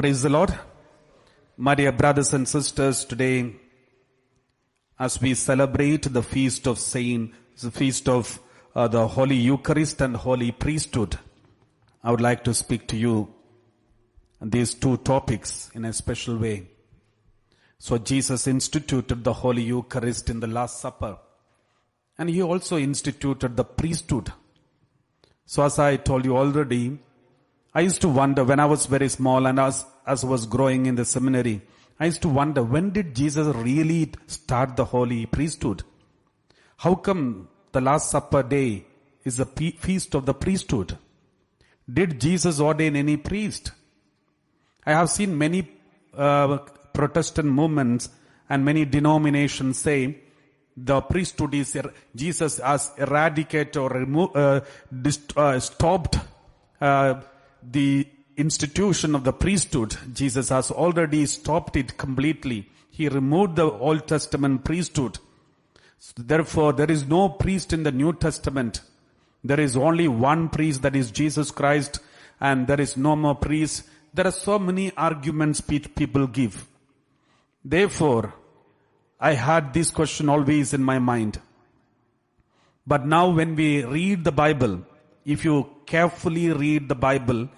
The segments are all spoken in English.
Praise the Lord. My dear brothers and sisters, today as we celebrate the feast of the feast of the Holy Eucharist and Holy Priesthood, I would like to speak to you on these two topics in a special way. So Jesus instituted the Holy Eucharist in the Last Supper, and he also instituted the priesthood. So as I told you already, I used to wonder when I was very small and as I was growing in the seminary, I used to wonder, when did Jesus really start the Holy Priesthood? How come the Last Supper day is a feast of the priesthood? Did Jesus ordain any priest? I have seen many Protestant movements and many denominations say the priesthood is Jesus has eradicated or stopped the institution of the priesthood. Jesus has already stopped it completely. He removed the Old Testament priesthood. Therefore, there is no priest in the New Testament. There is only one priest, that is Jesus Christ, and there is no more priest. There are so many arguments people give. Therefore, I had this question always in my mind. But now when we read the Bible, if you carefully read the Bible,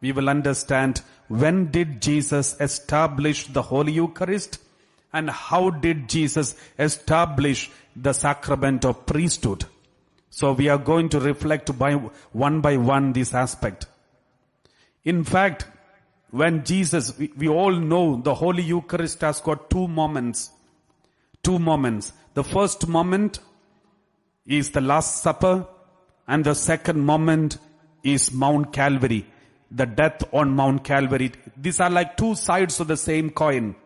we will understand when did Jesus establish the Holy Eucharist and how did Jesus establish the sacrament of priesthood. So we are going to reflect by one this aspect. In fact, when Jesus, we all know the Holy Eucharist has got two moments. The first moment is the Last Supper, and the second moment is Mount Calvary, the death on Mount Calvary. These are like two sides of the same coin.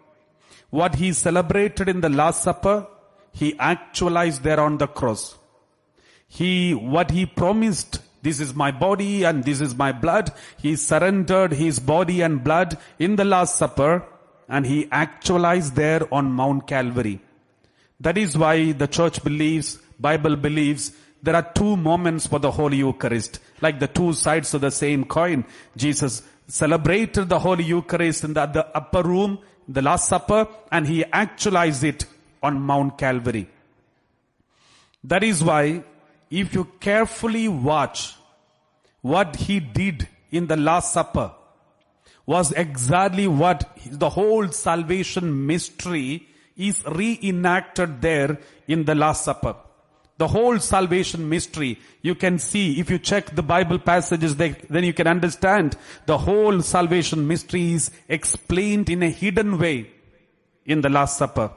What he celebrated in the Last Supper, he actualized there on the cross. What he promised, this is my body and this is my blood, he surrendered his body and blood in the Last Supper, and he actualized there on Mount Calvary. That is why the church believes, Bible believes, there are two moments for the Holy Eucharist, like the two sides of the same coin. Jesus celebrated the Holy Eucharist in the upper room, the Last Supper, and he actualized it on Mount Calvary. That is why, if you carefully watch what he did in the Last Supper, was exactly what the whole salvation mystery is reenacted there in the Last Supper. The whole salvation mystery, you can see, if you check the Bible passages, then you can understand the whole salvation mystery is explained in a hidden way in the Last Supper.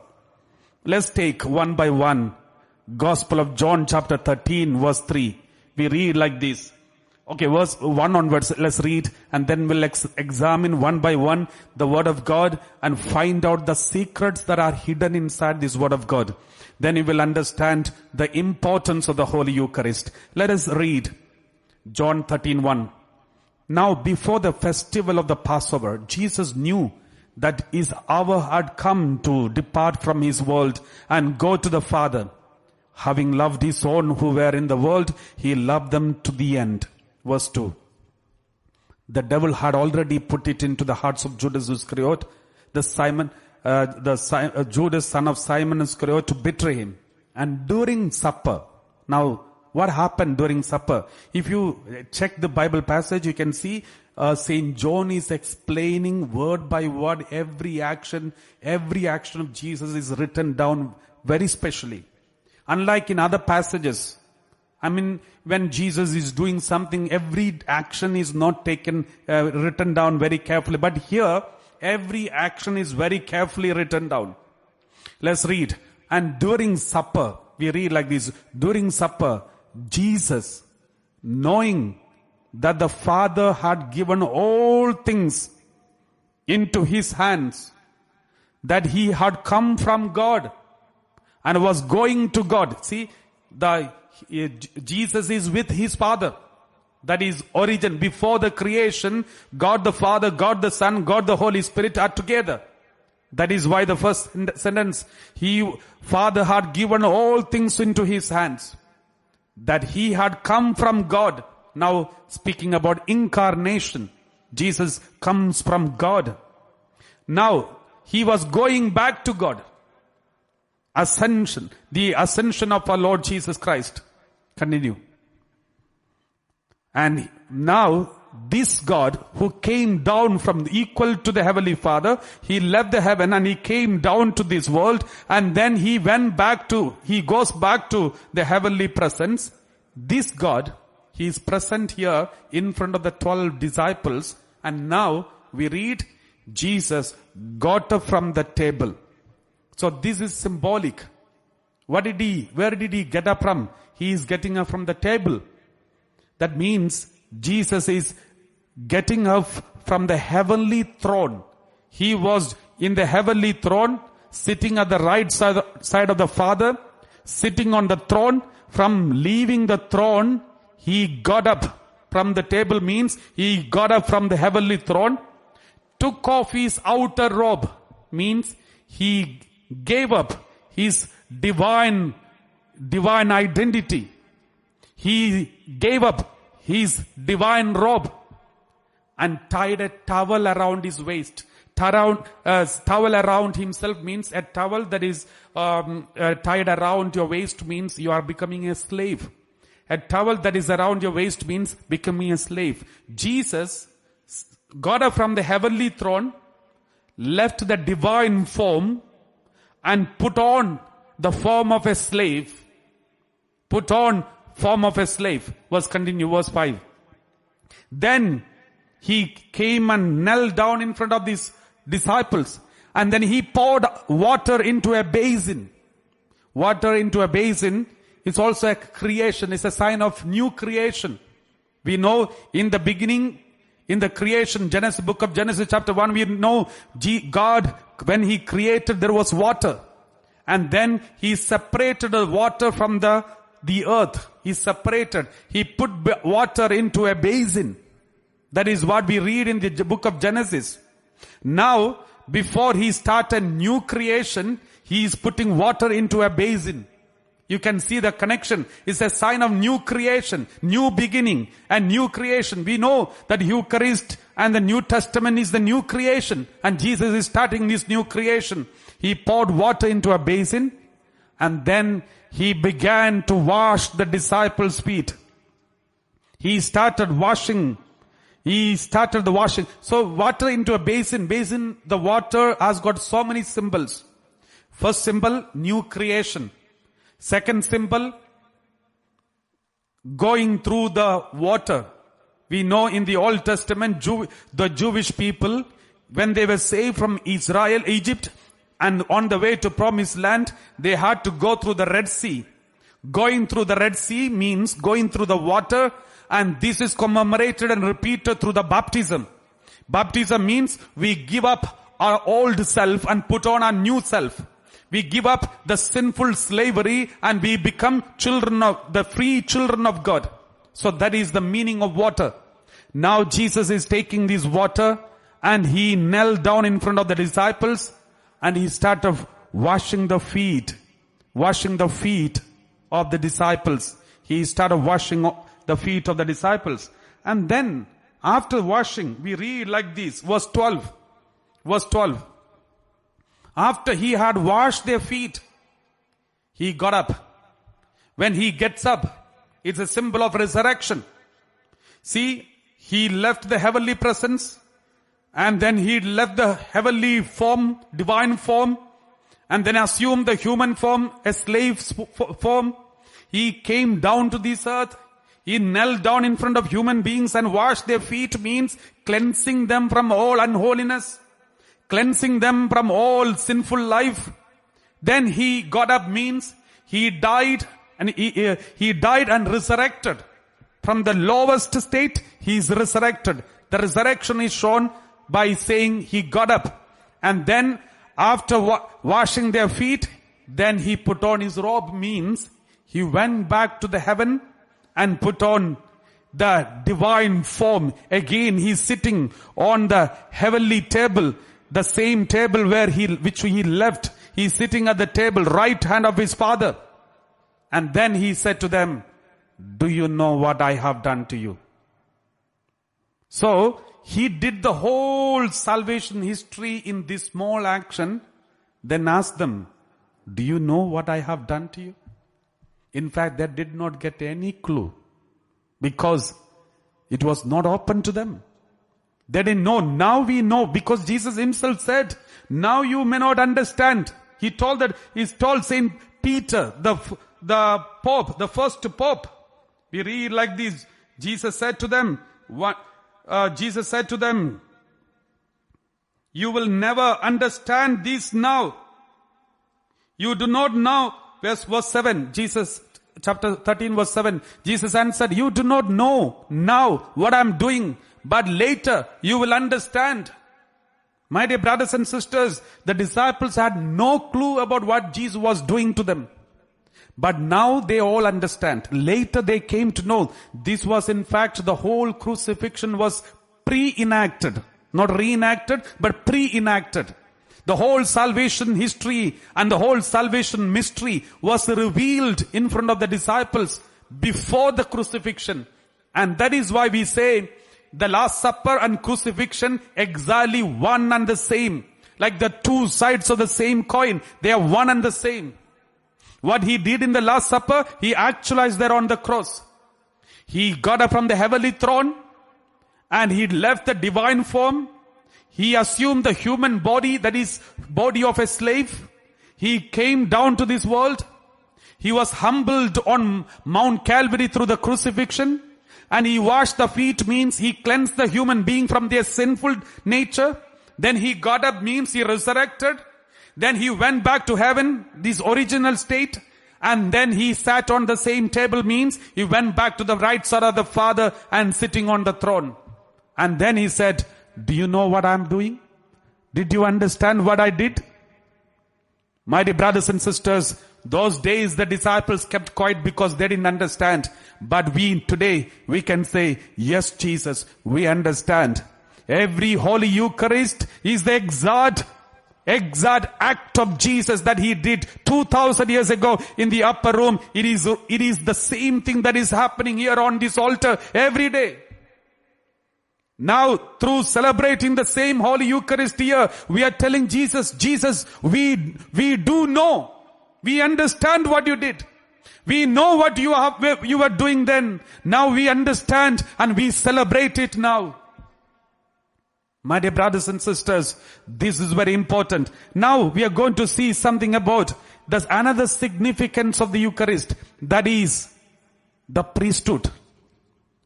Let's take one by one. Gospel of John chapter 13 verse 3. We read like this. Okay, verse 1 onwards, let's read, and then we'll examine one by one the Word of God and find out the secrets that are hidden inside this Word of God. Then you will understand the importance of the Holy Eucharist. Let us read John 13:1. Now before the festival of the Passover, Jesus knew that his hour had come to depart from his world and go to the Father. Having loved his own who were in the world, he loved them to the end. Verse 2. The devil had already put it into the hearts of Judas Iscariot, Judas son of Simon Iscariot, to betray him. And during supper, now what happened during supper? If you check the Bible passage, you can see Saint John is explaining word by word every action of Jesus is written down very specially. Unlike in other passages, when Jesus is doing something, every action is not written down very carefully. But here, every action is very carefully written down. Let's read. And during supper, we read like this. During supper, Jesus, knowing that the Father had given all things into his hands, that he had come from God and was going to God. See, Jesus is with his Father. That is origin. Before the creation, God the Father, God the Son, God the Holy Spirit are together. That is why the first sentence, Father had given all things into his hands. That he had come from God. Now speaking about incarnation, Jesus comes from God. Now, he was going back to God. Ascension. The ascension of our Lord Jesus Christ. Continue. And now, this God who came down from equal to the Heavenly Father, he left the heaven and he came down to this world, and then he goes back to the heavenly presence. This God, he is present here in front of the 12 disciples, and now we read Jesus got up from the table. So this is symbolic. Where did he get up from? He is getting up from the table. That means Jesus is getting up from the heavenly throne. He was in the heavenly throne, sitting at the right side of the Father, sitting on the throne. From leaving the throne, he got up from the table, means he got up from the heavenly throne, took off his outer robe, means he gave up his divine identity. He gave up his divine robe and tied a towel around his waist. Towel around himself means a towel that is tied around your waist means you are becoming a slave. A towel that is around your waist means becoming a slave. Jesus got up from the heavenly throne, left the divine form, and put on the form of a slave. Put on form of a slave. Verse 5. Then he came and knelt down in front of these disciples, and then he poured water into a basin. Water into a basin is also a creation. It's a sign of new creation. We know in the beginning, in the creation, book of Genesis chapter 1, we know God, when he created, there was water. And then he separated the water from the earth. He separated. He put water into a basin. That is what we read in the book of Genesis. Now, before he starts a new creation, he is putting water into a basin. You can see the connection. It's a sign of new creation, new beginning, and new creation. We know that Eucharist and the New Testament is the new creation, and Jesus is starting this new creation. He poured water into a basin, and then he began to wash the disciples' feet. He started the washing. So water into a basin. The water has got so many symbols. First symbol, new creation. Second symbol, going through the water. We know in the Old Testament, the Jewish people, when they were saved from Egypt, and on the way to Promised Land, they had to go through the Red Sea. Going through the Red Sea means going through the water, and this is commemorated and repeated through the baptism. Baptism means we give up our old self and put on our new self. We give up the sinful slavery and we become free children of God. So that is the meaning of water. Now Jesus is taking this water and he knelt down in front of the disciples and he started washing the feet of the disciples. He started washing the feet of the disciples. And then after washing, we read like this, verse 12. After he had washed their feet, he got up. When he gets up, it's a symbol of resurrection. See, he left the heavenly presence, and then he left the heavenly form, divine form, and then assumed the human form, a slave form. He came down to this earth. He knelt down in front of human beings and washed their feet, means cleansing them from all unholiness. Cleansing them from all sinful life. Then he got up means he died and resurrected. From the lowest state, he is resurrected. The resurrection is shown by saying he got up. And then after washing their feet, then he put on his robe, means he went back to the heaven and put on the divine form. Again, he's sitting on the heavenly table. The same table which he left. He's sitting at the table, right hand of his Father. And then he said to them, do you know what I have done to you? So, he did the whole salvation history in this small action, then asked them, do you know what I have done to you? In fact, they did not get any clue because it was not open to them. They didn't know. Now we know because Jesus himself said, now you may not understand. He told Saint Peter, the Pope, the first Pope. We read like this. Jesus said to them, you will never understand this now. You do not know. Verse 7, chapter 13 verse 7, Jesus answered, you do not know now what I'm doing, but later you will understand. My dear brothers and sisters, the disciples had no clue about what Jesus was doing to them. But now they all understand. Later they came to know this was in fact the whole crucifixion was pre-enacted. Not reenacted, but pre-enacted. The whole salvation history and the whole salvation mystery was revealed in front of the disciples before the crucifixion. And that is why we say the Last Supper and crucifixion exactly one and the same. Like the two sides of the same coin. They are one and the same. What he did in the Last Supper, he actualized there on the cross. He got up from the heavenly throne and he left the divine form. He assumed the human body, that is body of a slave. He came down to this world. He was humbled on Mount Calvary through the crucifixion. And he washed the feet means he cleansed the human being from their sinful nature. Then he got up means he resurrected. Then he went back to heaven, this original state. And then he sat on the same table means he went back to the right side of the Father and sitting on the throne. And then he said, do you know what I'm doing? Did you understand what I did? My dear brothers and sisters, those days the disciples kept quiet because they didn't understand. But today, we can say, yes, Jesus, we understand. Every Holy Eucharist is the exact act of Jesus that he did 2000 years ago in the upper room. It is the same thing that is happening here on this altar every day. Now, through celebrating the same Holy Eucharist here, we are telling Jesus, we do know. We understand what you did. We know what you were doing then. Now we understand and we celebrate it now. My dear brothers and sisters, this is very important. Now we are going to see something about another significance of the Eucharist. That is the priesthood.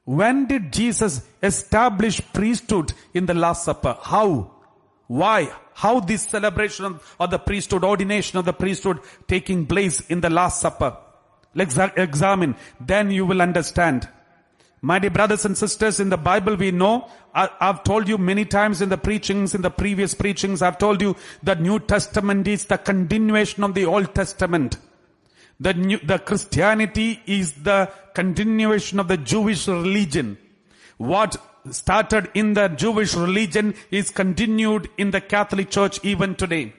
When did Jesus establish priesthood in the Last Supper? How? Why? How this celebration of the priesthood, ordination of the priesthood taking place in the Last Supper? Let's examine. Then you will understand. My dear brothers and sisters, in the Bible we know, I've told you many times in the previous preachings, I've told you that New Testament is the continuation of the Old Testament. The Christianity is the continuation of the Jewish religion. What started in the Jewish religion is continued in the Catholic Church even today.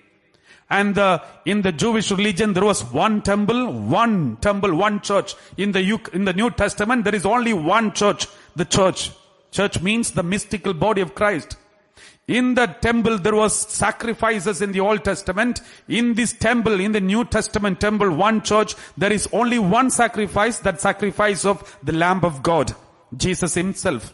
And in the Jewish religion there was one temple, one church. In the New Testament there is only one church, the church. Church means the mystical body of Christ. In the temple there was sacrifices in the Old Testament. In this temple, in the New Testament temple, one church, there is only one sacrifice, that sacrifice of the Lamb of God, Jesus himself.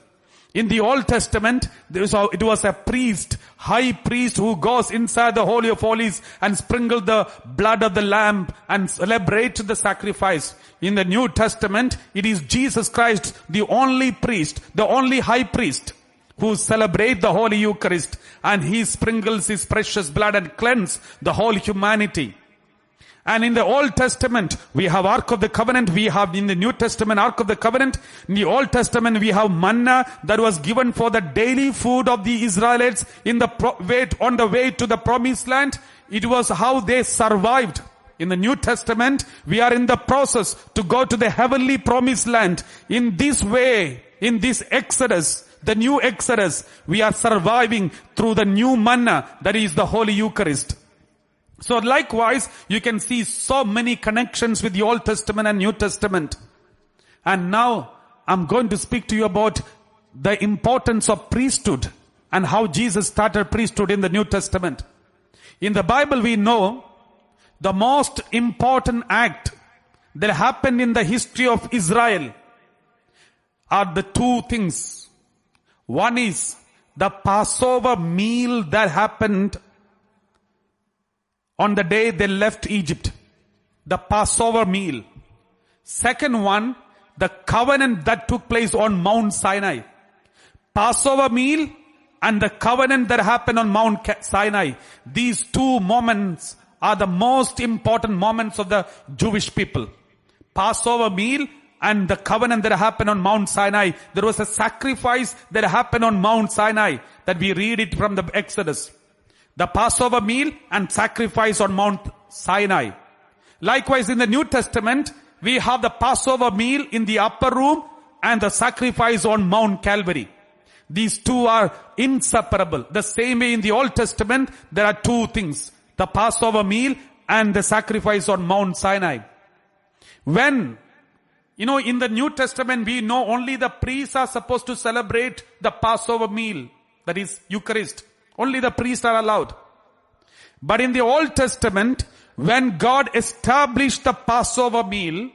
In the Old Testament, it was a priest, high priest who goes inside the Holy of Holies and sprinkle the blood of the lamb and celebrate the sacrifice. In the New Testament, it is Jesus Christ, the only priest, the only high priest, who celebrate the Holy Eucharist, and he sprinkles his precious blood and cleanse the whole humanity. And in the Old Testament, we have Ark of the Covenant. We have in the New Testament Ark of the Covenant. In the Old Testament, we have manna that was given for the daily food of the Israelites on the way to the promised land. It was how they survived. In the New Testament, we are in the process to go to the heavenly promised land. In this way, in this Exodus, the new Exodus, we are surviving through the new manna, that is the Holy Eucharist. So likewise, you can see so many connections with the Old Testament and New Testament. And now, I'm going to speak to you about the importance of priesthood and how Jesus started priesthood in the New Testament. In the Bible we know the most important act that happened in the history of Israel are the two things. One is the Passover meal that happened on the day they left Egypt. The Passover meal. Second one, the covenant that took place on Mount Sinai. Passover meal and the covenant that happened on Mount Sinai. These two moments are the most important moments of the Jewish people. Passover meal and the covenant that happened on Mount Sinai. There was a sacrifice that happened on Mount Sinai that we read it from the Exodus. The Passover meal and sacrifice on Mount Sinai. Likewise in the New Testament, we have the Passover meal in the upper room and the sacrifice on Mount Calvary. These two are inseparable. The same way in the Old Testament, there are two things. The Passover meal and the sacrifice on Mount Sinai. When, in the New Testament, we know only the priests are supposed to celebrate the Passover meal. That is Eucharist. Only the priests are allowed. But in the Old Testament, when God established the Passover meal,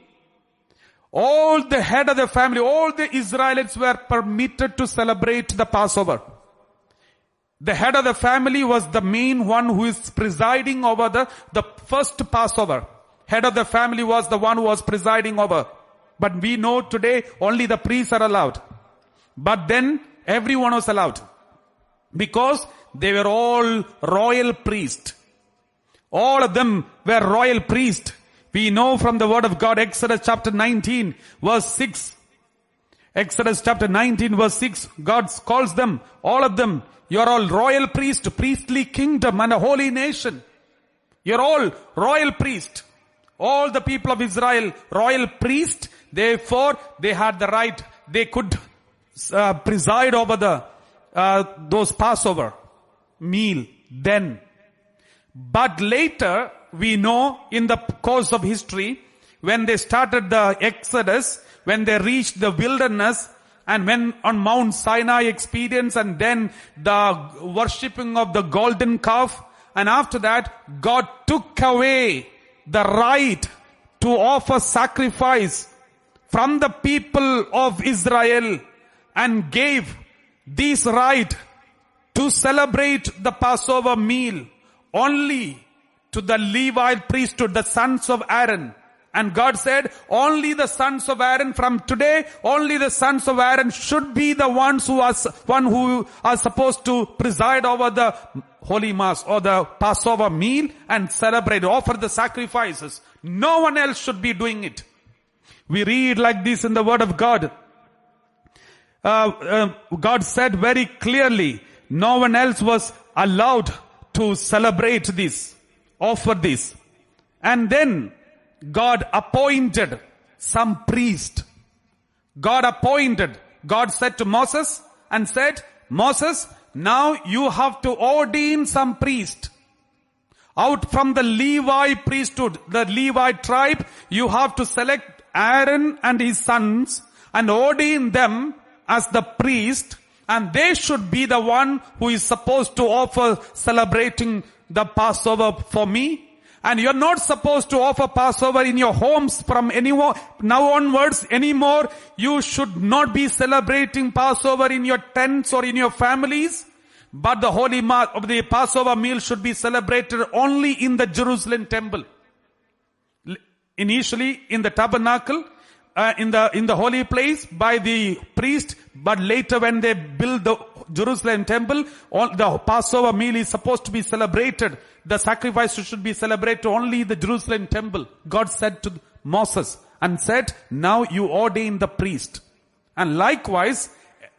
all the head of the family, all the Israelites were permitted to celebrate the Passover. The head of the family was the main one who is presiding over the first Passover. Head of the family was the one who was presiding over. But we know today only the priests are allowed. But then everyone was allowed. Because they were all royal priests. All of them were royal priests. We know from the word of God, Exodus chapter 19 verse 6. Exodus chapter 19 verse 6, God calls them, all of them, you're all royal priests, priestly kingdom and a holy nation. You're all royal priests. All the people of Israel, royal priests. Therefore, they had the right, they could preside over those Passover meal then. But later, we know in the course of history, when they started the Exodus, when they reached the wilderness, and when on Mount Sinai experience, and then the worshipping of the golden calf, and after that, God took away the right to offer sacrifice from the people of Israel and gave this right to celebrate the Passover meal only to the Levite priesthood, the sons of Aaron. And God said, only the sons of Aaron from today, only the sons of Aaron should be the ones who are supposed to preside over the Holy Mass or the Passover meal and celebrate, offer the sacrifices. No one else should be doing it. We read like this in the Word of God. God said very clearly, no one else was allowed to celebrate this, offer this. And then God appointed some priest. God said to Moses and said, Moses, now you have to ordain some priest. Out from the Levi priesthood, the Levi tribe, you have to select Aaron and his sons and ordain them as the priest, and they should be the one who is supposed to offer celebrating the Passover for me. And you're not supposed to offer Passover in your homes from anymore, now onwards anymore. You should not be celebrating Passover in your tents or in your families. But the holy the Passover meal should be celebrated only in the Jerusalem temple. Initially in the tabernacle, in the holy place by the priest, but later when they build the Jerusalem temple, the Passover meal is supposed to be celebrated. The sacrifice should be celebrated only in the Jerusalem temple. God said to Moses and said, now you ordain the priest. And likewise,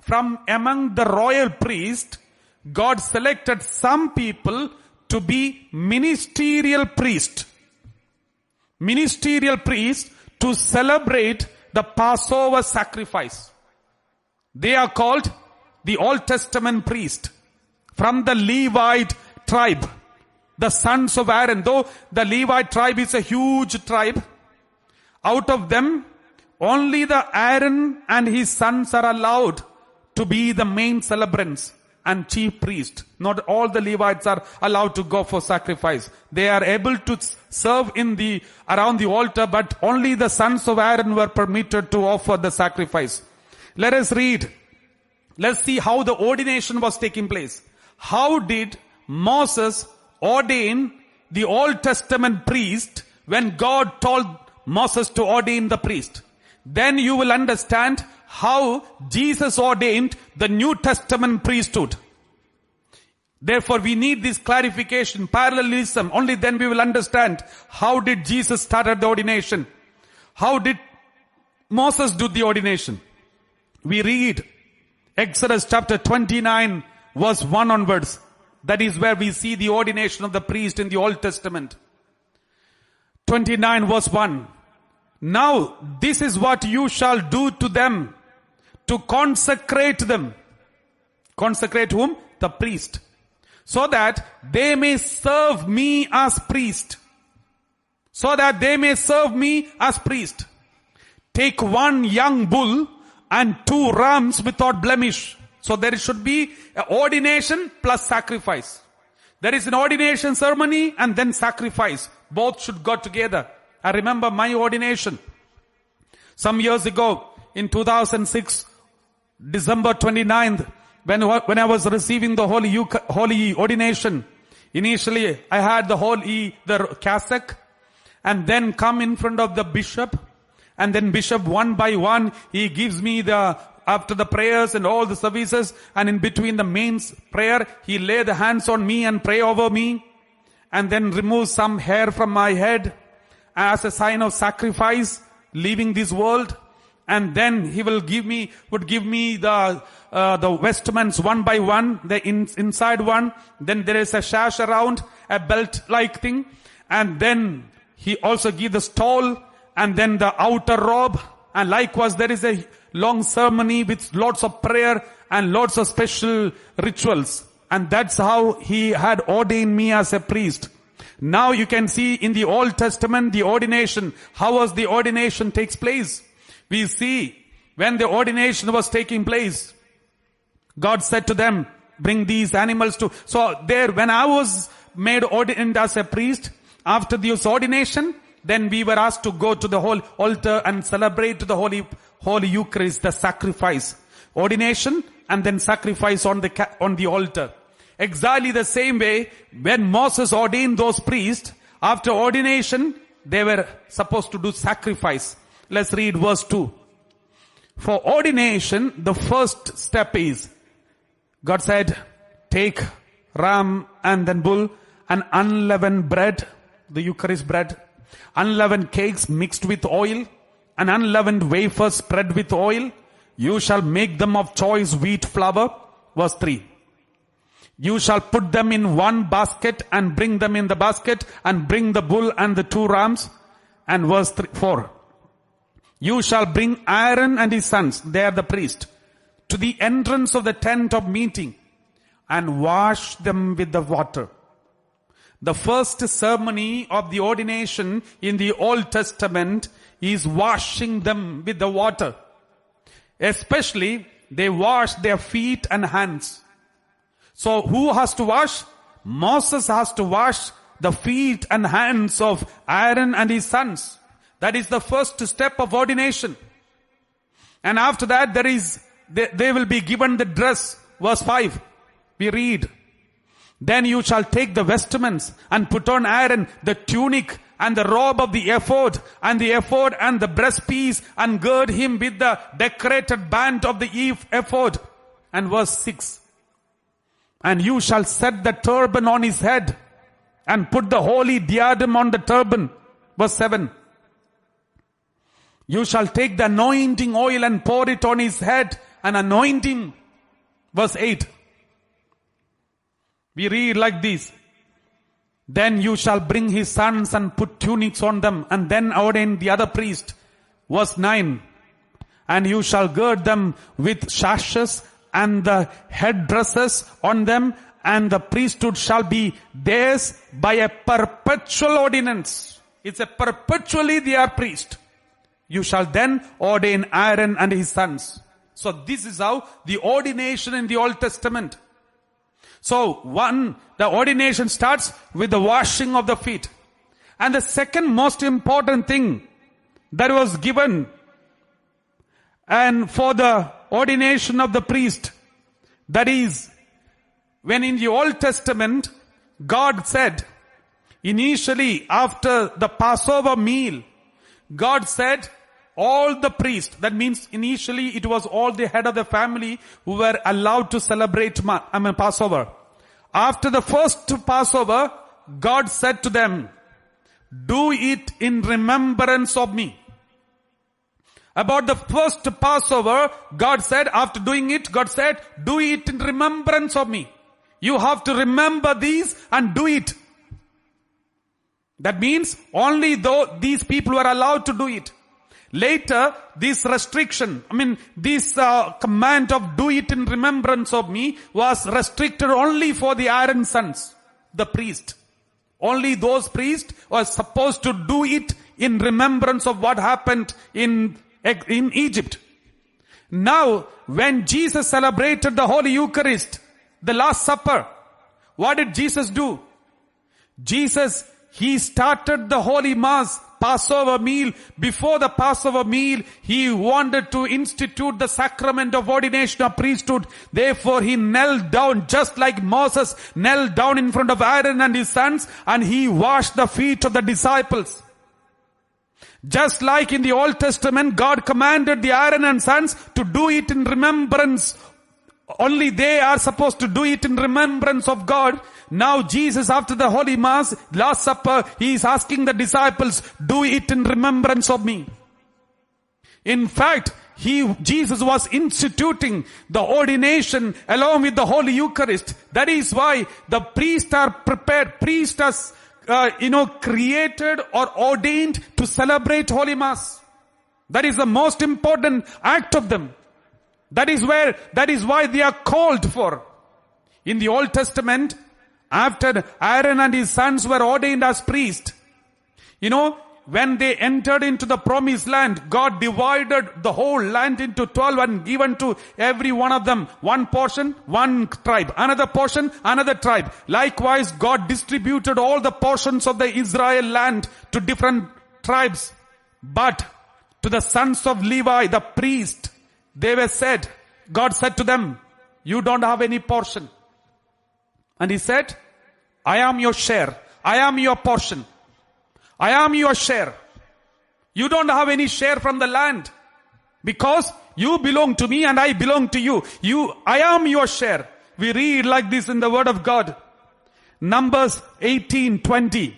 from among the royal priest, God selected some people to be ministerial priest. Ministerial priest to celebrate the Passover sacrifice. They are called the Old Testament priest from the Levite tribe, the sons of Aaron. Though the Levite tribe is a huge tribe, out of them only the Aaron and his sons are allowed to be the main celebrants and chief priest. Not all the Levites are allowed to go for sacrifice. They are able to serve around the altar, but only the sons of Aaron were permitted to offer the sacrifice. Let us read. Let's see how the ordination was taking place. How did Moses ordain the Old Testament priest when God told Moses to ordain the priest? Then you will understand how Jesus ordained the New Testament priesthood. Therefore, we need this clarification, parallelism. Only then we will understand how did Jesus start the ordination. How did Moses do the ordination? We read Exodus chapter 29 verse 1 onwards. That is where we see the ordination of the priest in the Old Testament. 29 verse 1. Now this is what you shall do to them to consecrate them. Consecrate whom? The priest. So that they may serve me as priest. So that they may serve me as priest. Take one young bull and 2 rams without blemish. So there should be an ordination plus sacrifice. There is an ordination ceremony and then sacrifice. Both should go together. I remember my ordination. Some years ago, in 2006, December 29th, when I was receiving the holy ordination, initially I had the cassock, and then come in front of the bishop, and then bishop one by one, he gives me after the prayers and all the services, and in between the main prayer, he lay the hands on me and pray over me, and then remove some hair from my head as a sign of sacrifice, leaving this world. And then he would give me the vestments one by one, the inside one. Then there is a sash around, a belt-like thing. And then he also give the stole, and then the outer robe. And likewise there is a long ceremony with lots of prayer and lots of special rituals. And that's how he had ordained me as a priest. Now you can see in the Old Testament the ordination. How was the ordination takes place? We see when the ordination was taking place, God said to them, bring these animals to. So there, when I was made ordained as a priest, after this ordination, then we were asked to go to the whole altar and celebrate the Holy Eucharist, the sacrifice. Ordination and then sacrifice on the altar. Exactly the same way, when Moses ordained those priests, after ordination, they were supposed to do sacrifice. Let's read verse 2. For ordination, the first step is, God said, take ram and then bull and unleavened bread, the Eucharist bread, unleavened cakes mixed with oil, and unleavened wafers spread with oil. You shall make them of choice wheat flour. Verse 3. You shall put them in one basket and bring them in the basket and bring the bull and the 2 rams. And verse 4. You shall bring Aaron and his sons, they are the priest, to the entrance of the tent of meeting and wash them with the water. The first ceremony of the ordination in the Old Testament is washing them with the water. Especially, they wash their feet and hands. So who has to wash? Moses has to wash the feet and hands of Aaron and his sons. That is the first step of ordination. And after that, they will be given the dress. Verse 5, we read, then you shall take the vestments and put on Aaron the tunic and the robe of the ephod and the breastpiece and gird him with the decorated band of the ephod. And verse 6, and you shall set the turban on his head and put the holy diadem on the turban. Verse 7, you shall take the anointing oil and pour it on his head and anoint him. Verse 8. We read like this. Then you shall bring his sons and put tunics on them and then ordain the other priest. Verse 9. And you shall gird them with sashes and the headdresses on them, and the priesthood shall be theirs by a perpetual ordinance. It's a perpetually they are priest. You shall then ordain Aaron and his sons. So this is how the ordination in the Old Testament. So the ordination starts with the washing of the feet. And the second most important thing that was given and for the ordination of the priest, that is, when in the Old Testament, God said, initially after the Passover meal, God said, all the priests, that means initially it was all the head of the family who were allowed to celebrate Passover. After the first Passover, God said to them, do it in remembrance of me. About the first Passover, God said, after doing it, God said, do it in remembrance of me. You have to remember these and do it. That means only though these people were allowed to do it. Later, this restriction, this command of do it in remembrance of me was restricted only for the Aaron's sons, the priest. Only those priests were supposed to do it in remembrance of what happened in Egypt. Now, when Jesus celebrated the Holy Eucharist, the Last Supper, what did Jesus do? He started the Holy Mass, Passover meal. Before the Passover meal, he wanted to institute the sacrament of ordination of priesthood. Therefore, he knelt down just like Moses knelt down in front of Aaron and his sons, and he washed the feet of the disciples. Just like in the Old Testament, God commanded the Aaron and sons to do it in remembrance. Only they are supposed to do it in remembrance of God. Now Jesus, after the Holy Mass, Last Supper, he is asking the disciples, do it in remembrance of me. In fact, Jesus was instituting the ordination along with the Holy Eucharist. That is why the priests are prepared. Priests are, created or ordained to celebrate Holy Mass. That is the most important act of them. That is why they are called for. In the Old Testament, after Aaron and his sons were ordained as priests, when they entered into the promised land, God divided the whole land into 12 and given to every one of them one portion, one tribe, another portion, another tribe. Likewise, God distributed all the portions of the Israel land to different tribes. But to the sons of Levi, the priest, God said to them, you don't have any portion. And he said, I am your share. I am your portion. I am your share. You don't have any share from the land because you belong to me and I belong to you. I am your share. We read like this in the word of God. Numbers 18:20.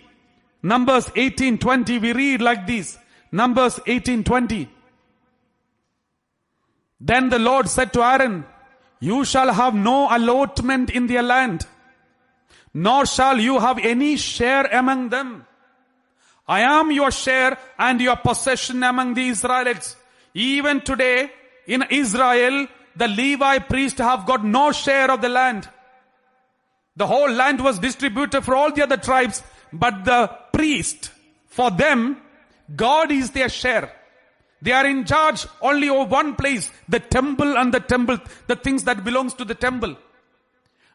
Numbers 18:20. We read like this. Numbers 18:20. Then the Lord said to Aaron, you shall have no allotment in their land, nor shall you have any share among them. I am your share and your possession among the Israelites. Even today, in Israel, the Levi priests have got no share of the land. The whole land was distributed for all the other tribes, but the priest, for them, God is their share. They are in charge only of one place, the temple and the things that belongs to the temple.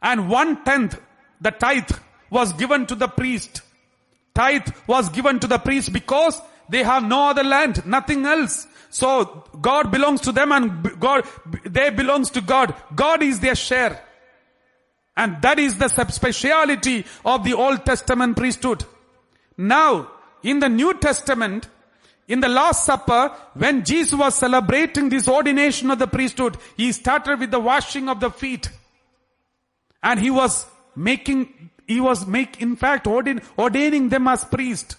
And 1/10, the tithe, was given to the priest. Tithe was given to the priest because they have no other land, nothing else. So God belongs to them and they belongs to God. God is their share. And that is the speciality of the Old Testament priesthood. Now, in the New Testament, in the Last Supper, when Jesus was celebrating this ordination of the priesthood, he started with the washing of the feet. And he was ordaining them as priests.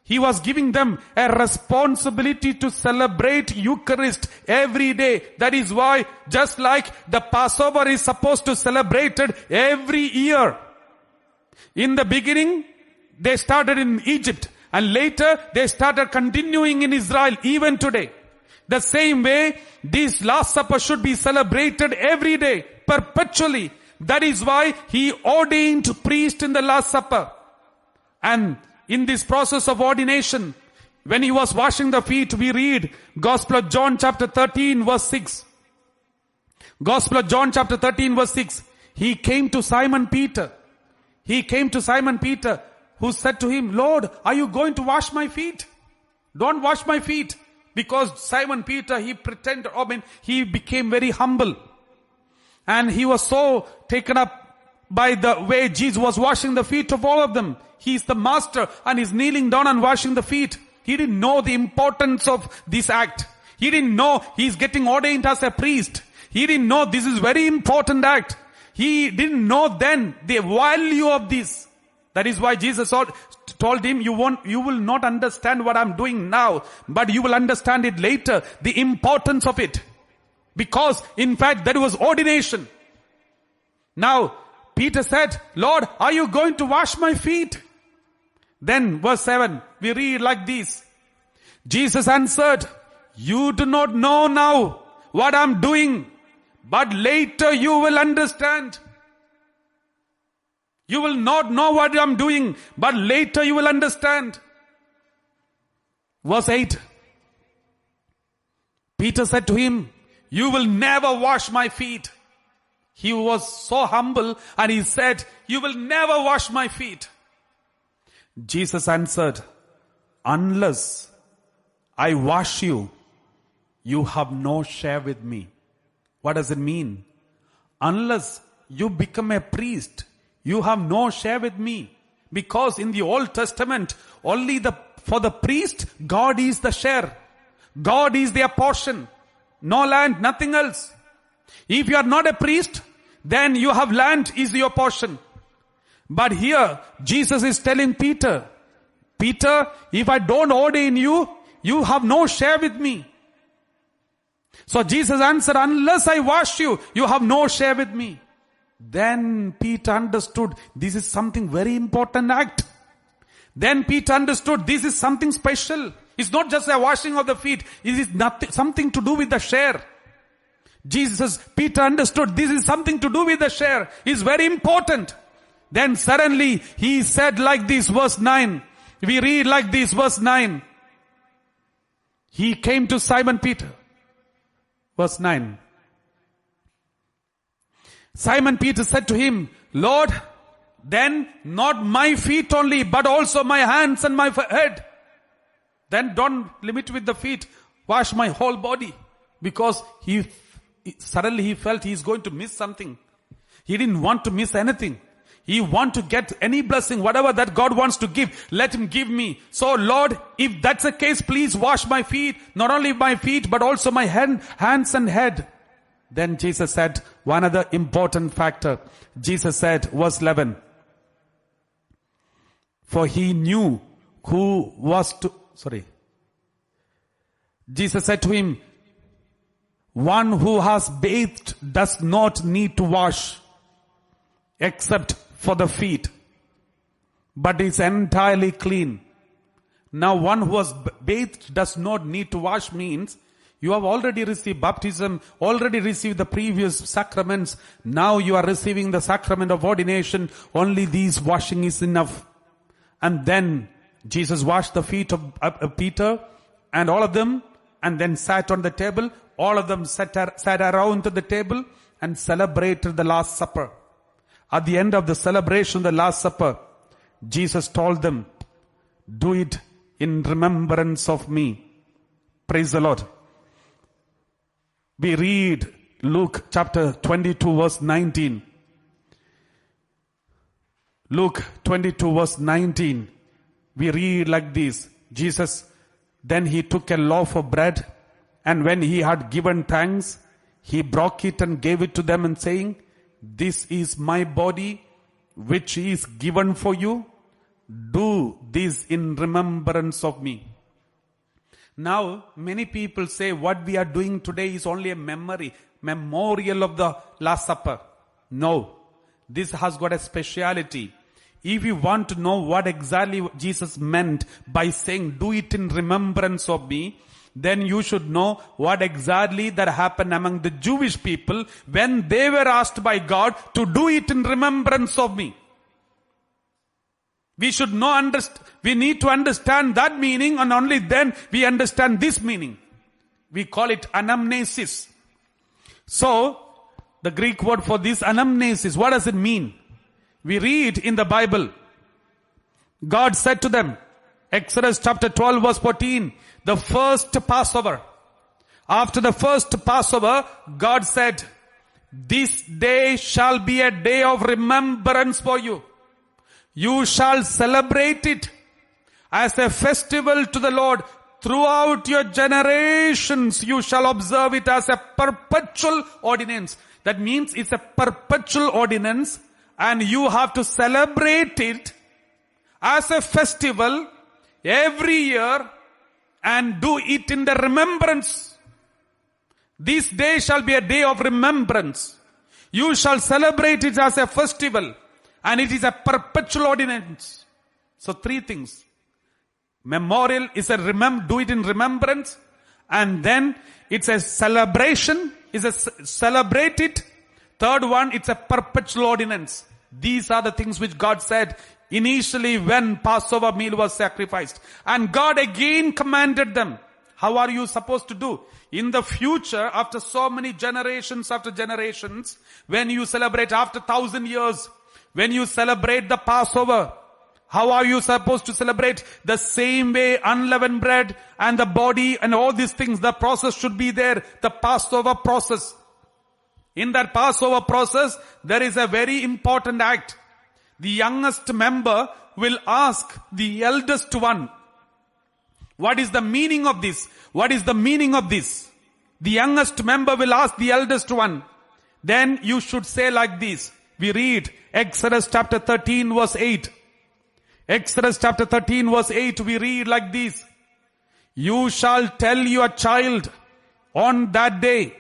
He was giving them a responsibility to celebrate Eucharist every day. That is why, just like the Passover is supposed to celebrate it every year. In the beginning, they started in Egypt. And later, they started continuing in Israel even today. The same way, this Last Supper should be celebrated every day, perpetually. That is why he ordained priest in the Last Supper. And in this process of ordination, when he was washing the feet, we read Gospel of John chapter 13 verse 6. Gospel of John chapter 13 verse 6. He came to Simon Peter. He came to Simon Peter, who said to him, Lord, are you going to wash my feet? Don't wash my feet. Because Simon Peter, he became very humble. And he was so taken up by the way Jesus was washing the feet of all of them. He is the master and he's kneeling down and washing the feet. He didn't know the importance of this act. He didn't know he's getting ordained as a priest. He didn't know this is very important act. He didn't know then the value of this. That is why Jesus told him, you will not understand what I'm doing now, but you will understand it later, the importance of it. Because in fact that was ordination. Now, Peter said, Lord, are you going to wash my feet? Then verse 7, we read like this. Jesus answered, you do not know now what I'm doing, but later you will understand. You will not know what I'm doing, but later you will understand. Verse 8. Peter said to him, you will never wash my feet. He was so humble and he said, you will never wash my feet. Jesus answered, unless I wash you, you have no share with me. What does it mean? Unless you become a priest, you have no share with me. Because in the Old Testament, only for the priest, God is the share. God is their portion. No land, nothing else. If you are not a priest, then you have land is your portion. But here, Jesus is telling Peter, if I don't ordain you, you have no share with me. So Jesus answered, unless I wash you, you have no share with me. Then Peter understood this is something very important act. Then Peter understood this is something special. It's not just a washing of the feet. It is something to do with the share. Peter understood this is something to do with the share. It's very important. Then suddenly he said like this, verse 9. We read like this, verse 9. He came to Simon Peter. Verse 9. Simon Peter said to him, Lord, then not my feet only, but also my hands and my head. Then don't limit with the feet. Wash my whole body. Because suddenly he felt he is going to miss something. He didn't want to miss anything. He want to get any blessing, whatever that God wants to give, let him give me. So Lord, if that's the case, please wash my feet. Not only my feet, but also my hands and head. Then Jesus said, one other important factor. Jesus said, verse 11. For he knew who was to, Jesus said to him, one who has bathed does not need to wash except for the feet, but is entirely clean. Now one who has bathed does not need to wash means you have already received baptism, already received the previous sacraments. Now you are receiving the sacrament of ordination. Only these washing is enough. And then Jesus washed the feet of Peter and all of them, and then sat on the table. All of them sat around the table and celebrated the Last Supper. At the end of the celebration of the Last Supper, Jesus told them, do it in remembrance of me. Praise the Lord. We read Luke chapter 22 verse 19. Luke 22 verse 19. We read like this. Jesus, then he took a loaf of bread, and when he had given thanks, he broke it and gave it to them and saying, this is my body which is given for you. Do this in remembrance of me. Now, many people say what we are doing today is only a memorial of the Last Supper. No, this has got a speciality. If you want to know what exactly Jesus meant by saying, do it in remembrance of me, then you should know what exactly that happened among the Jewish people when they were asked by God to do it in remembrance of me. We need to understand that meaning, and only then we understand this meaning. We call it anamnesis. So, The Greek word for this anamnesis, what does it mean? We read in the Bible, God said to them, Exodus chapter 12 verse 14, the first Passover. After the first Passover, God said, this day shall be a day of remembrance for you. You shall celebrate it as a festival to the Lord. Throughout your generations, you shall observe it as a perpetual ordinance. That means it's a perpetual ordinance, and you have to celebrate it as a festival every year and do it in the remembrance. This day shall be a day of remembrance. You shall celebrate it as a festival, and it is a perpetual ordinance. So 3 things. Memorial is a do it in remembrance, and then it's a celebration, celebrate it. Third one, it's a perpetual ordinance. These are the things which God said initially when Passover meal was sacrificed. And God again commanded them. How are you supposed to do? In the future, after so many generations after generations, when you celebrate after 1,000 years, when you celebrate the Passover, how are you supposed to celebrate? The same way, unleavened bread and the body and all these things, the process should be there. The Passover process. In that Passover process, there is a very important act. The youngest member will ask the eldest one, what is the meaning of this? What is the meaning of this? The youngest member will ask the eldest one. Then you should say like this. We read Exodus chapter 13 verse 8. Exodus chapter 13 verse 8, we read like this. You shall tell your child on that day.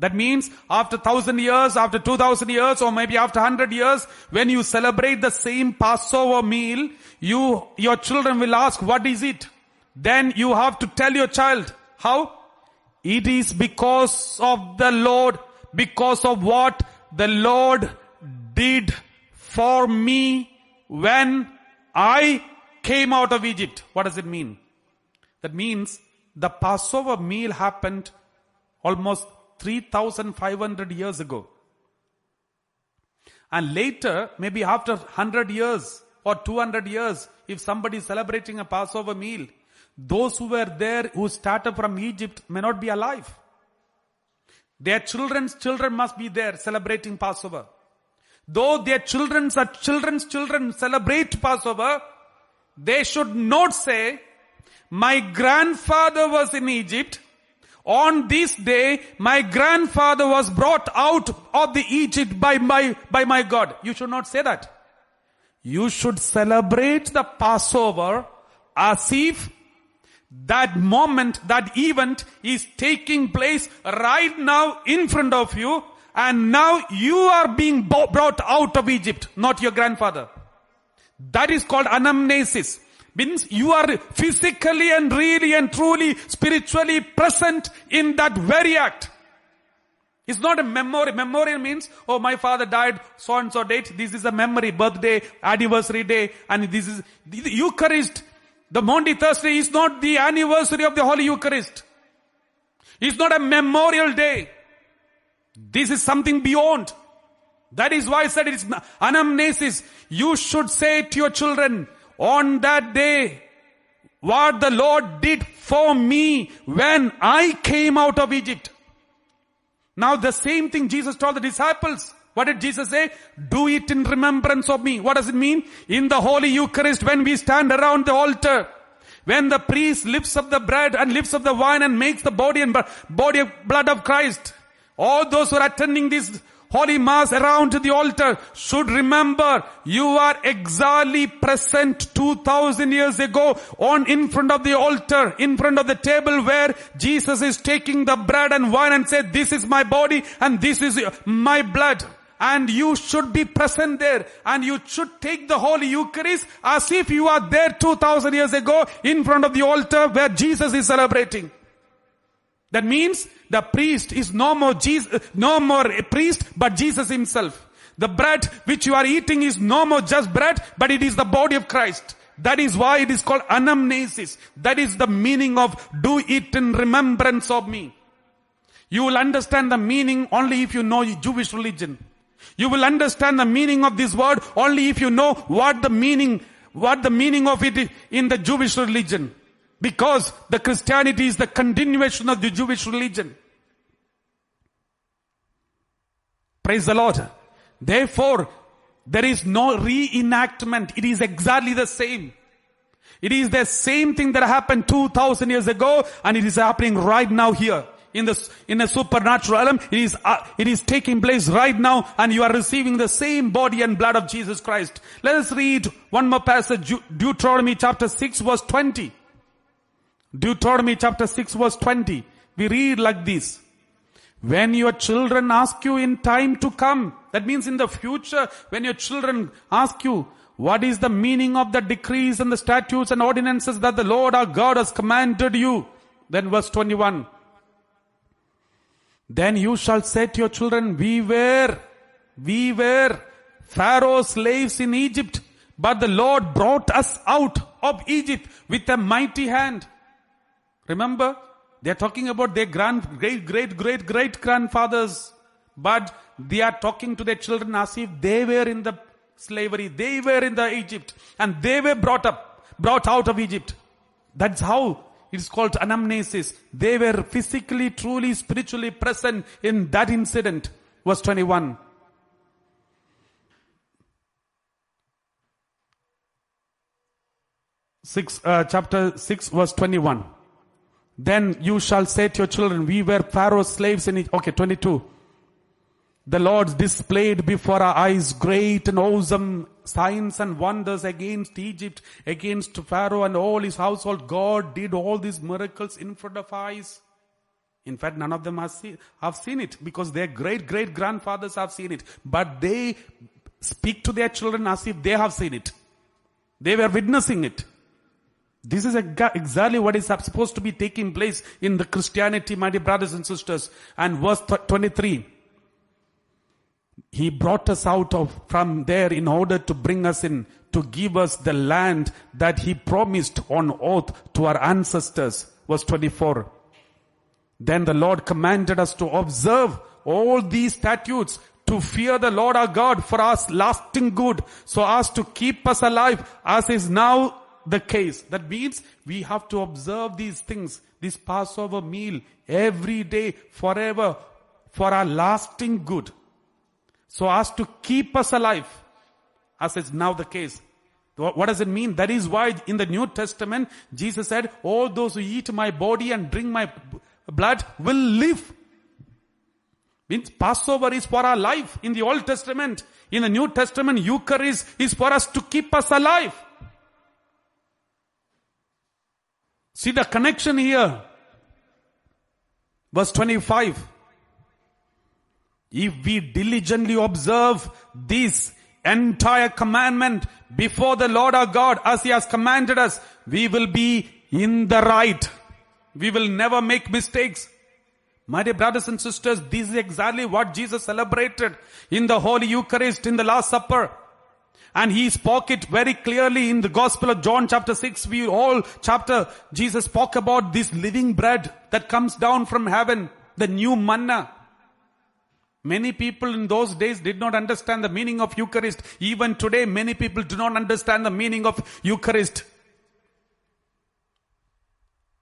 That means after 1,000 years, after 2,000 years, or maybe after 100 years, when you celebrate the same Passover meal, your children will ask, what is it? Then you have to tell your child. How? It is because of the Lord, because of what the Lord did for me when I came out of Egypt. What does it mean? That means the Passover meal happened almost 3,500 years ago. And later, maybe after 100 years or 200 years, if somebody is celebrating a Passover meal, those who were there, who started from Egypt, may not be alive. Their children's children must be there celebrating Passover. Though their children's children celebrate Passover, they should not say, my grandfather was in Egypt. On this day, my grandfather was brought out of the Egypt by my God. You should not say that. You should celebrate the Passover as if that moment, that event is taking place right now in front of you, and now you are being brought out of Egypt, not your grandfather. That is called anamnesis. Means you are physically and really and truly spiritually present in that very act. It's not a memory. Memorial means, oh, my father died so and so date. This is a memory, birthday, anniversary day, and this is the Eucharist. The Maundy Thursday is not the anniversary of the Holy Eucharist. It's not a memorial day. This is something beyond. That is why I said it is anamnesis. You should say to your children, on that day, what the Lord did for me when I came out of Egypt. Now the same thing Jesus told the disciples. What did Jesus say? Do it in remembrance of me. What does it mean? In the Holy Eucharist, when we stand around the altar, when the priest lifts up the bread and lifts up the wine and makes the body and blood of Christ, all those who are attending this Holy Mass around the altar should remember you are exactly present 2,000 years ago in front of the altar, in front of the table where Jesus is taking the bread and wine and said, this is my body and this is my blood. And you should be present there, and you should take the Holy Eucharist as if you are there 2,000 years ago in front of the altar where Jesus is celebrating. That means the priest is no more a priest, but Jesus himself. The bread which you are eating is no more just bread, but it is the body of Christ. That is why it is called anamnesis. That is the meaning of do it in remembrance of me. You will understand the meaning only if you know Jewish religion. You will understand the meaning of this word only if you know what the meaning of it in the Jewish religion. Because the Christianity is the continuation of the Jewish religion. Praise the Lord. Therefore, there is no reenactment. It is exactly the same. It is the same thing that happened 2000 years ago, and it is happening right now here. In the supernatural realm, it is taking place right now, and you are receiving the same body and blood of Jesus Christ. Let us read one more passage, Deuteronomy chapter 6 verse 20. Deuteronomy chapter 6 verse 20. We read like this. When your children ask you in time to come, that means in the future, when your children ask you, what is the meaning of the decrees and the statutes and ordinances that the Lord our God has commanded you? Then verse 21. Then you shall say to your children, we were Pharaoh's slaves in Egypt, but the Lord brought us out of Egypt with a mighty hand. Remember, they are talking about their great grandfathers, but they are talking to their children as if they were in the slavery, they were in the Egypt, and they were brought out of Egypt. That's how it's called anamnesis. They were physically, truly, spiritually present in that incident. Verse 21. Chapter 6 verse 21. Then you shall say to your children, we were Pharaoh's slaves in Egypt. Okay, 22. The Lord displayed before our eyes great and awesome signs and wonders against Egypt, against Pharaoh and all his household. God did all these miracles in front of our eyes. In fact, none of them have seen it, because their great grandfathers have seen it. But they speak to their children as if they have seen it. They were witnessing it. This is exactly what is supposed to be taking place in the Christianity, my dear brothers and sisters. And verse 23. He brought us out from there in order to bring us in, to give us the land that he promised on oath to our ancestors. Verse 24. Then the Lord commanded us to observe all these statutes, to fear the Lord our God for our lasting good, so as to keep us alive, as is now the case. That means we have to observe these things, this Passover meal, every day, forever, for our lasting good, so as to keep us alive, as is now the case. What does it mean? That is why in the New Testament, Jesus said, all those who eat my body and drink my blood will live. Means Passover is for our life in the Old Testament. In the New Testament, Eucharist is for us to keep us alive. See the connection here. Verse 25. If we diligently observe this entire commandment before the Lord our God as he has commanded us, we will be in the right. We will never make mistakes. My dear brothers and sisters, this is exactly what Jesus celebrated in the Holy Eucharist in the Last Supper. And he spoke it very clearly in the Gospel of John chapter 6. Jesus spoke about this living bread that comes down from heaven, the new manna. Many people in those days did not understand the meaning of Eucharist. Even today, many people do not understand the meaning of Eucharist.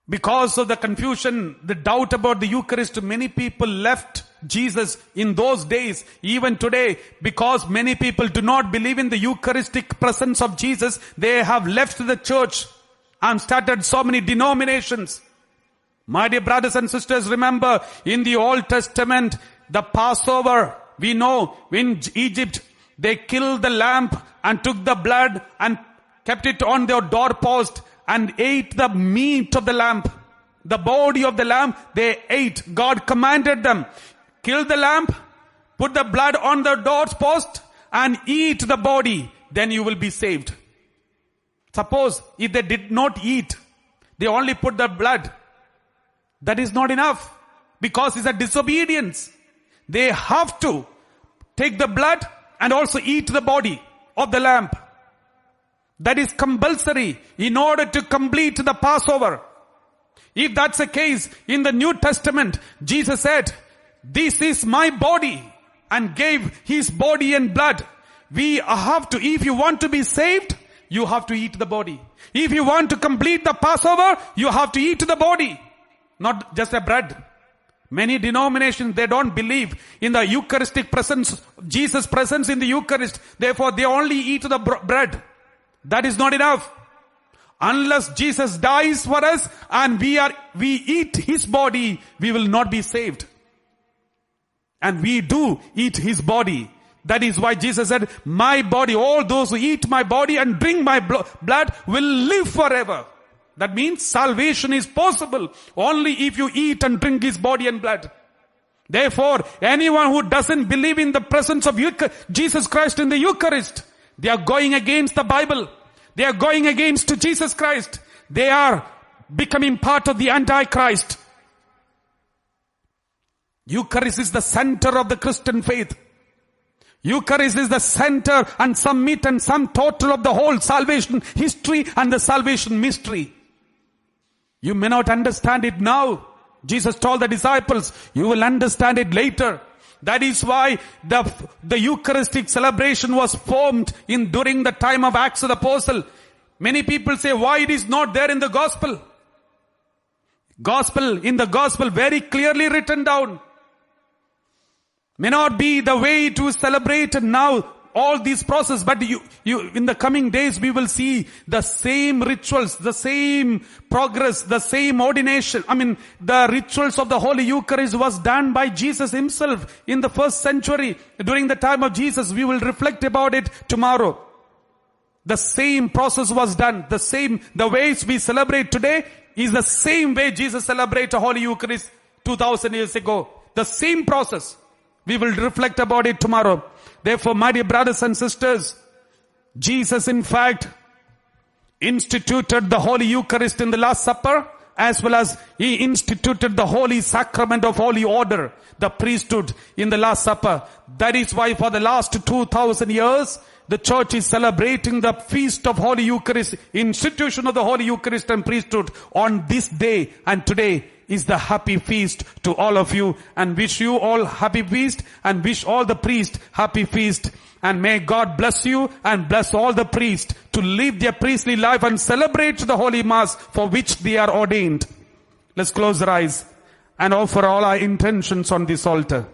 Because of the confusion, the doubt about the Eucharist, many people left Jesus in those days. Even today, because many people do not believe in the Eucharistic presence of Jesus, they have left the church and started so many denominations. My dear brothers and sisters, remember in the Old Testament, the Passover, we know in Egypt, they killed the lamb and took the blood and kept it on their doorpost and ate the meat of the lamb. The body of the lamb, they ate. God commanded them, kill the lamb, put the blood on the doorpost and eat the body. Then you will be saved. Suppose if they did not eat, they only put the blood. That is not enough, because it's a disobedience. They have to take the blood and also eat the body of the lamb. That is compulsory in order to complete the Passover. If that's the case, in the New Testament, Jesus said, this is my body, and gave his body and blood. We have to, if you want to be saved, you have to eat the body. If you want to complete the Passover, you have to eat the body, not just a bread. Many denominations, they don't believe in the Eucharistic presence, Jesus' presence in the Eucharist. Therefore, they only eat the bread. That is not enough. Unless Jesus dies for us and we eat his body, we will not be saved. And we do eat his body. That is why Jesus said, my body, all those who eat my body and drink my blood will live forever. That means salvation is possible only if you eat and drink his body and blood. Therefore, anyone who doesn't believe in the presence of Jesus Christ in the Eucharist, they are going against the Bible. They are going against Jesus Christ. They are becoming part of the Antichrist. Eucharist is the center of the Christian faith. Eucharist is the center and summit and sum total of the whole salvation history and the salvation mystery. You may not understand it now. Jesus told the disciples, you will understand it later. That is why the Eucharistic celebration was formed during the time of Acts of the Apostle. Many people say, why it is not there in the Gospel? In the Gospel, very clearly written down. May not be the way to celebrate now all these process, but you in the coming days we will see the same rituals, the same progress, the same ordination. The rituals of the Holy Eucharist was done by Jesus himself in the first century. During the time of Jesus, we will reflect about it tomorrow. The same process was done. The ways we celebrate today is the same way Jesus celebrated the Holy Eucharist 2000 years ago. The same process. We will reflect about it tomorrow. Therefore, my dear brothers and sisters, Jesus in fact instituted the Holy Eucharist in the Last Supper, as well as he instituted the Holy Sacrament of Holy Order, the priesthood in the Last Supper. That is why for the last 2000 years, the church is celebrating the feast of Holy Eucharist, institution of the Holy Eucharist and priesthood on this day, and today is the happy feast to all of you, and wish you all happy feast and wish all the priests happy feast, and may God bless you and bless all the priests to live their priestly life and celebrate the Holy Mass for which they are ordained. Let's close our eyes and offer all our intentions on this altar.